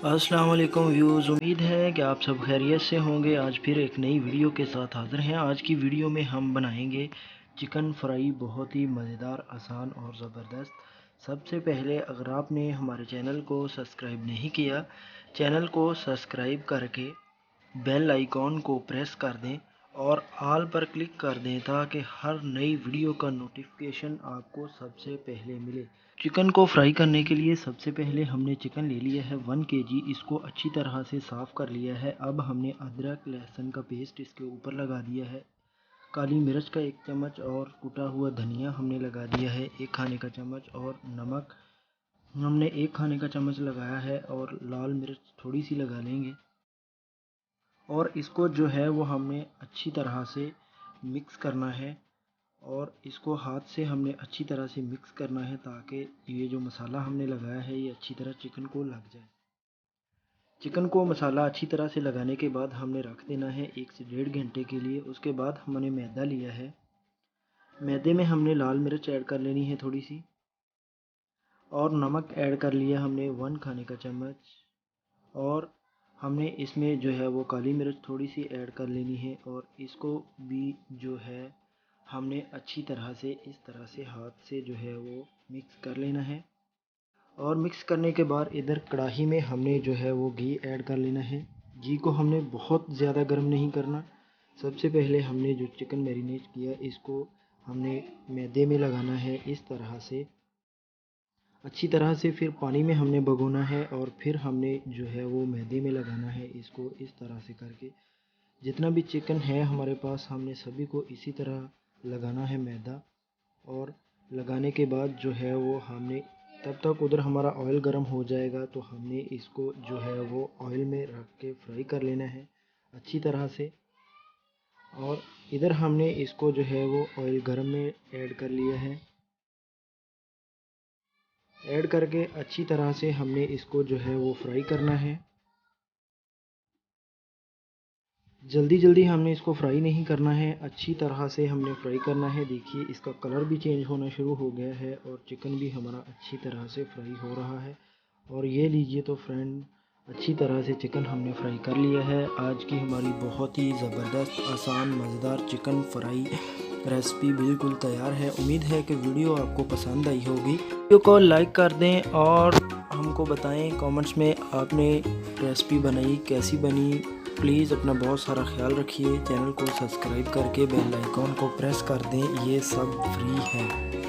अस्सलाम वालेकुम व्यूज़, उम्मीद है कि आप सब खैरियत से होंगे। आज फिर एक नई वीडियो के साथ हाज़िर हैं। आज की वीडियो में हम बनाएंगे चिकन फ्राई, बहुत ही मज़ेदार, आसान और ज़बरदस्त। सबसे पहले अगर आपने हमारे चैनल को सब्सक्राइब नहीं किया, चैनल को सब्सक्राइब करके बेल आइकॉन को प्रेस कर दें और ऑल पर क्लिक कर दें ताकि हर नई वीडियो का नोटिफिकेशन आपको सबसे पहले मिले। चिकन को फ्राई करने के लिए सबसे पहले हमने चिकन ले लिया है 1 केजी। इसको अच्छी तरह से साफ़ कर लिया है। अब हमने अदरक लहसुन का पेस्ट इसके ऊपर लगा दिया है। काली मिर्च का 1 चम्मच और कुटा हुआ धनिया हमने लगा दिया है 1 खाने का चम्मच, और नमक हमने 1 खाने का चम्मच लगाया है, और लाल मिर्च थोड़ी सी लगा लेंगे। और इसको जो है वो हमें अच्छी तरह से मिक्स करना है, और इसको हाथ से हमने अच्छी तरह से मिक्स करना है ताकि ये जो मसाला हमने लगाया है ये अच्छी तरह चिकन को लग जाए। चिकन को मसाला अच्छी तरह से लगाने के बाद हमने रख देना है 1 से 1.5 घंटे के लिए। उसके बाद हमने मैदा लिया है। मैदे में हमने लाल मिर्च ऐड कर लेनी है थोड़ी सी, और नमक ऐड कर लिया हमने 1 खाने का चम्मच, और हमने इसमें जो है वो काली मिर्च थोड़ी सी ऐड कर लेनी है, और इसको भी जो है हमने अच्छी तरह से इस तरह से हाथ से जो है वो मिक्स कर लेना है। और मिक्स करने के बाद इधर कढ़ाई में हमने जो है वो घी ऐड कर लेना है। घी को हमने बहुत ज़्यादा गर्म नहीं करना। सबसे पहले हमने जो चिकन मैरिनेट किया इसको हमने मैदे में लगाना है इस तरह से अच्छी तरह से, फिर पानी में हमने भिगोना है, और फिर हमने जो है वो मैदे में लगाना है इसको इस तरह से करके। जितना भी चिकन है हमारे पास हमने सभी को इसी तरह लगाना है मैदा। और लगाने के बाद जो है वो हमने तब तक उधर हमारा ऑयल गर्म हो जाएगा तो हमने इसको जो है वो ऑयल में रख के फ्राई कर लेना है अच्छी तरह से। और इधर हमने इसको जो है वो ऑयल गर्म में ऐड कर लिया है। ऐड करके अच्छी तरह से हमने इसको जो है वो फ्राई करना है। जल्दी जल्दी हमने इसको फ्राई नहीं करना है, अच्छी तरह से हमने फ्राई करना है। देखिए इसका कलर भी चेंज होना शुरू हो गया है और चिकन भी हमारा अच्छी तरह से फ्राई हो रहा है। और ये लीजिए तो फ्रेंड, अच्छी तरह से चिकन हमने फ्राई कर लिया है। आज की हमारी बहुत ही ज़बरदस्त, आसान, मज़ेदार चिकन फ्राई रेसिपी बिल्कुल तैयार है। उम्मीद है कि वीडियो आपको पसंद आई होगी। वीडियो को लाइक कर दें और हमको बताएं कमेंट्स में आपने रेसिपी बनाई कैसी बनी। प्लीज़ अपना बहुत सारा ख्याल रखिए। चैनल को सब्सक्राइब करके बेल आइकॉन को प्रेस कर दें, ये सब फ्री है।